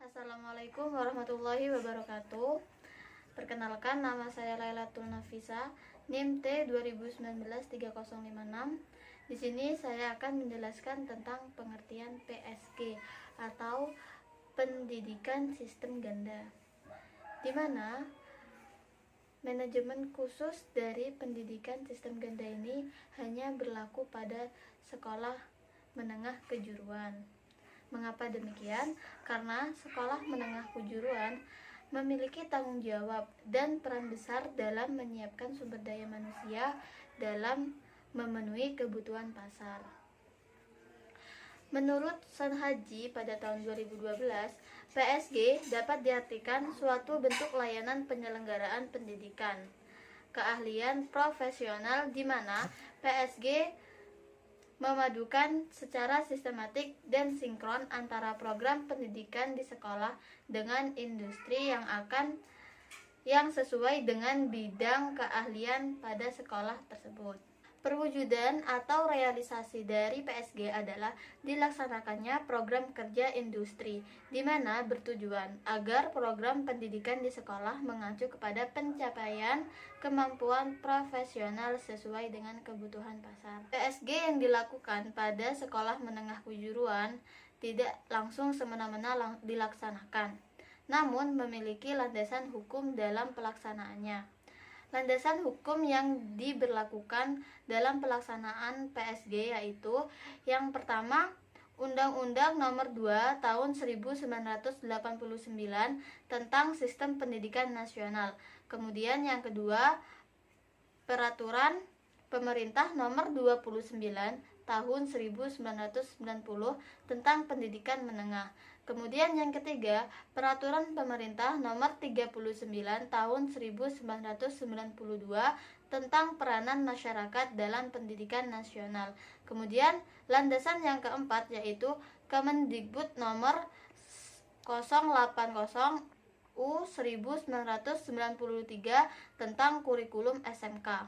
Assalamualaikum warahmatullahi wabarakatuh. Perkenalkan, nama saya Lailatul Nafisa, NIM T 2019-3056. Di sini saya akan menjelaskan tentang pengertian PSG atau pendidikan sistem ganda, di mana manajemen khusus dari pendidikan sistem ganda ini hanya berlaku pada sekolah menengah kejuruan. Mengapa demikian? Karena sekolah menengah kejuruan memiliki tanggung jawab dan peran besar dalam menyiapkan sumber daya manusia dalam memenuhi kebutuhan pasar. Menurut Sanhaji pada tahun 2012, PSG dapat diartikan suatu bentuk layanan penyelenggaraan pendidikan, keahlian profesional di mana PSG memadukan secara sistematik dan sinkron antara program pendidikan di sekolah dengan industri yang sesuai dengan bidang keahlian pada sekolah tersebut. Perwujudan atau realisasi dari PSG adalah dilaksanakannya program kerja industri, di mana bertujuan agar program pendidikan di sekolah mengacu kepada pencapaian kemampuan profesional sesuai dengan kebutuhan pasar. PSG yang dilakukan pada sekolah menengah kejuruan tidak langsung semena-mena dilaksanakan, namun memiliki landasan hukum dalam pelaksanaannya. Landasan hukum yang diberlakukan dalam pelaksanaan PSG yaitu yang pertama, Undang-Undang Nomor 2 Tahun 1989 tentang Sistem Pendidikan Nasional. Kemudian yang kedua, Peraturan Pemerintah Nomor 29 Tahun 1990 tentang Pendidikan Menengah. Kemudian yang ketiga, Peraturan Pemerintah Nomor 39 Tahun 1992 tentang Peranan Masyarakat dalam Pendidikan Nasional. Kemudian landasan yang keempat yaitu Kemendikbud Nomor 080 U 1993 tentang Kurikulum SMK.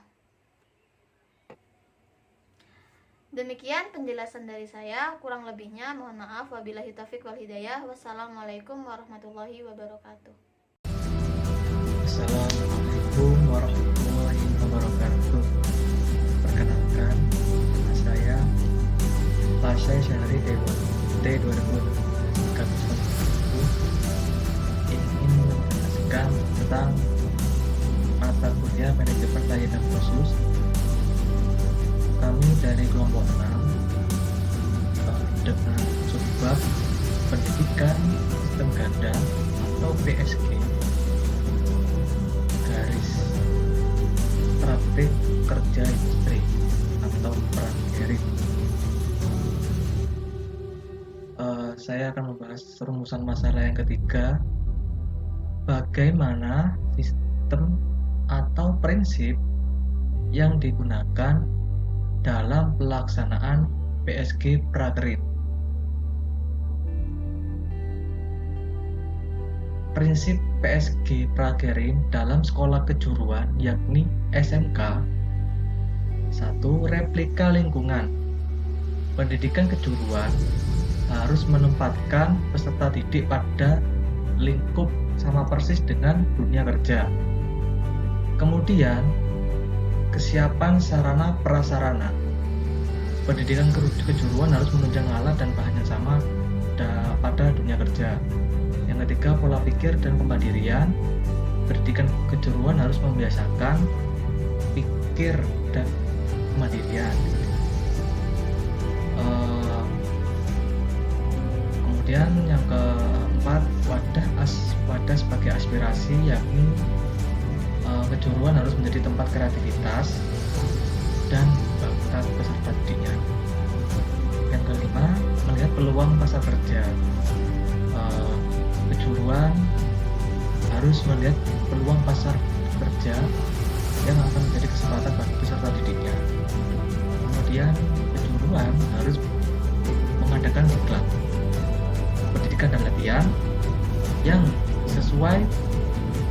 Demikian penjelasan dari saya, kurang lebihnya mohon maaf. Wabillahi taufiq wal hidayah. Wassalamualaikum warahmatullahi wabarakatuh. Assalamualaikum warahmatullahi wabarakatuh. Perkenalkan, nama saya Pasha Syahri Dewa T 2021 ingin menjelaskan tentang mata kuliah manajemen layanan khusus. Kami dari kelompok 6 dengan subbab pendidikan sistem ganda atau PSG garis praktik kerja industri atau prakteri. Saya akan membahas rumusan masalah yang ketiga, bagaimana sistem atau prinsip yang digunakan dalam pelaksanaan PSG prakerin. Prinsip PSG prakerin dalam sekolah kejuruan yakni SMK. 1. Replika lingkungan. Pendidikan kejuruan harus menempatkan peserta didik pada lingkup sama persis dengan dunia kerja. Kemudian kesiapan sarana prasarana. Pendidikan kejuruan harus menunjang alat dan bahan yang sama pada dunia kerja. Yang ketiga, pola pikir dan kemandirian. Pendidikan kejuruan harus membiasakan pikir dan kemandirian. Kemudian yang keempat, wadah sebagai aspirasi, yakni kejuruan harus menjadi tempat kreativitas dan bakat peserta didiknya. Yang kelima, melihat peluang pasar kerja. Kejuruan harus melihat peluang pasar kerja yang akan menjadi kesempatan bagi peserta didiknya. Kemudian kejuruan harus mengadakan diklat pendidikan dan latihan yang sesuai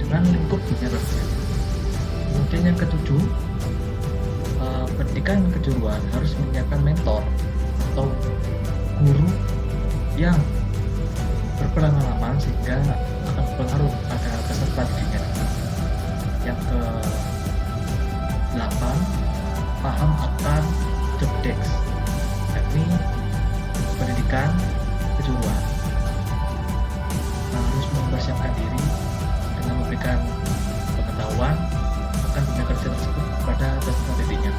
dengan lingkup dunia kerja. Kemudian yang ketujuh, pendidikan kejuruan harus menyiapkan mentor atau guru yang berlama-lama sehingga akan berpengaruh pada peserta didiknya. Yang ke-8, paham akan job desk, yakni pendidikan kejuruan. Harus mempersiapkan diri dengan memberikan pengetahuan akan dunia kerja tersebut kepada peserta didiknya.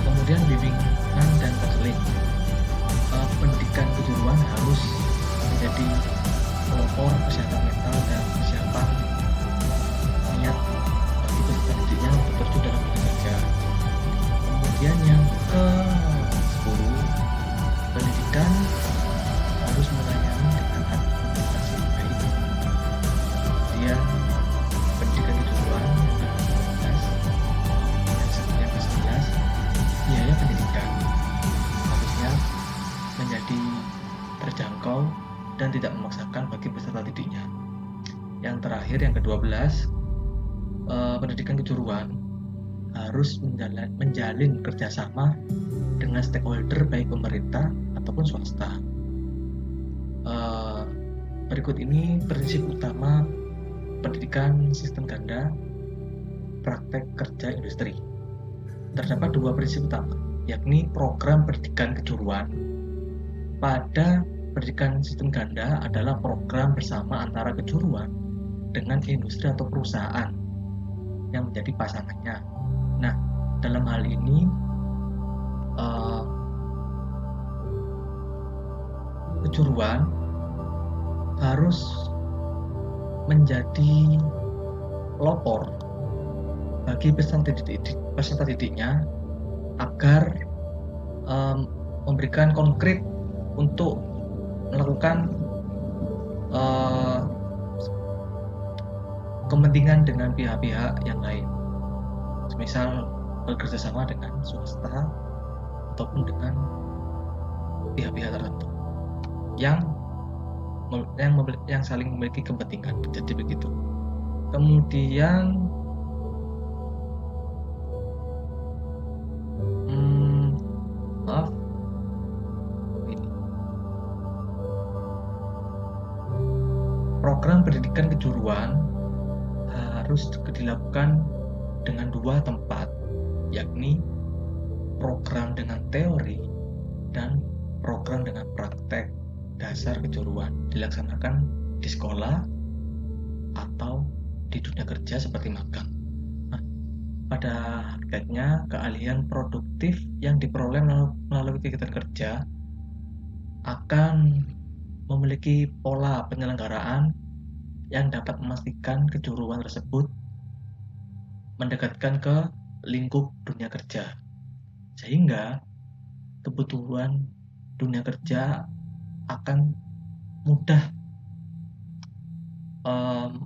Kemudian bimbingan dan konseling. Pendidikan kejuruan harus menjadi pelopor kesehatan mental dan persiapan niat bagi peserta didiknya untuk terjun dalam dunia kerja. Kemudian yang ke-10, pendidikan harus melayani dengan administrasi yang baik. Kemudian pendidikan kejuruan yang ke-11, biaya pendidikan harusnya menjadi terjangkau dan tidak memaksakan bagi peserta didiknya. Yang terakhir, yang ke-12, pendidikan kejuruan harus menjalin kerjasama dengan stakeholder baik pemerintah ataupun swasta. Berikut ini prinsip utama pendidikan sistem ganda praktek kerja industri. Terdapat 2 prinsip utama, yakni program pendidikan kejuruan. Pada pendidikan sistem ganda adalah program bersama antara kejuruan dengan industri atau perusahaan yang menjadi pasangannya. Nah, dalam hal ini kejuruan harus menjadi pelopor bagi peserta didiknya agar memberikan konkret untuk melakukan kepentingan dengan pihak-pihak yang lain, misal bekerja sama dengan swasta ataupun dengan pihak-pihak tertentu yang saling memiliki kepentingan. Jadi begitu. Kemudian program pendidikan kejuruan harus dilakukan dengan 2 tempat, yakni program dengan teori dan program dengan praktek dasar kejuruan, dilaksanakan di sekolah atau di dunia kerja seperti magang. Nah, pada hakikatnya keahlian produktif yang diperoleh melalui kegiatan kerja akan memiliki pola penyelenggaraan yang dapat memastikan kejuruan tersebut mendekatkan ke lingkup dunia kerja, sehingga kebutuhan dunia kerja akan mudah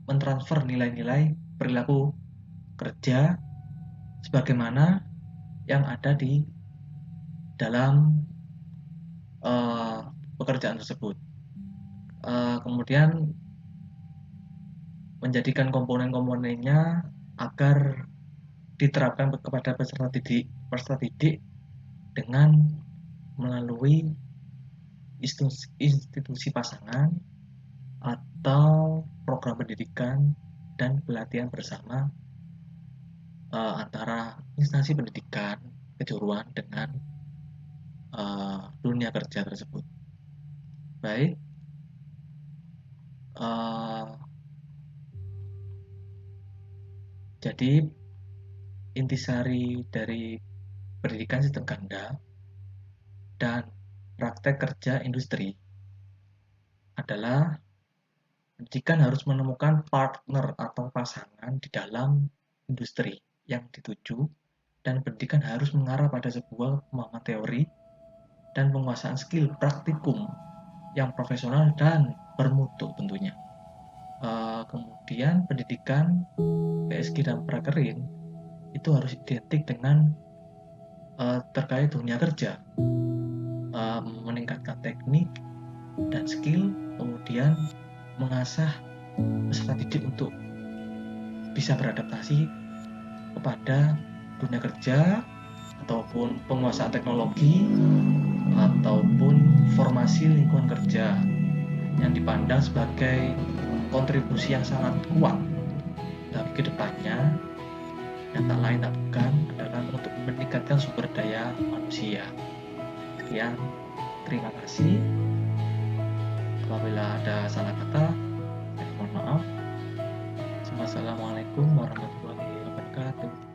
mentransfer nilai-nilai perilaku kerja sebagaimana yang ada di dalam pekerjaan tersebut. Kemudian menjadikan komponen-komponennya agar diterapkan kepada peserta didik dengan melalui institusi pasangan atau program pendidikan dan pelatihan bersama antara instansi pendidikan kejuruan dengan dunia kerja tersebut. Baik, jadi intisari dari pendidikan sistem ganda dan praktek kerja industri adalah pendidikan harus menemukan partner atau pasangan di dalam industri yang dituju, dan pendidikan harus mengarah pada sebuah pemahaman teori dan penguasaan skill praktikum yang profesional dan bermutu tentunya. Kemudian pendidikan PSG dan prakerin itu harus identik dengan terkait dunia kerja, meningkatkan teknik dan skill, kemudian mengasah peserta didik untuk bisa beradaptasi kepada dunia kerja ataupun penguasaan teknologi ataupun formasi lingkungan kerja. yang dipandang sebagai kontribusi yang sangat kuat bagi kedepannya, yang tak lain tak bukan adalah untuk meningkatkan sumber daya manusia. Sekian, terima kasih. Apabila ada salah kata, saya mohon maaf. Wassalamualaikum warahmatullahi wabarakatuh.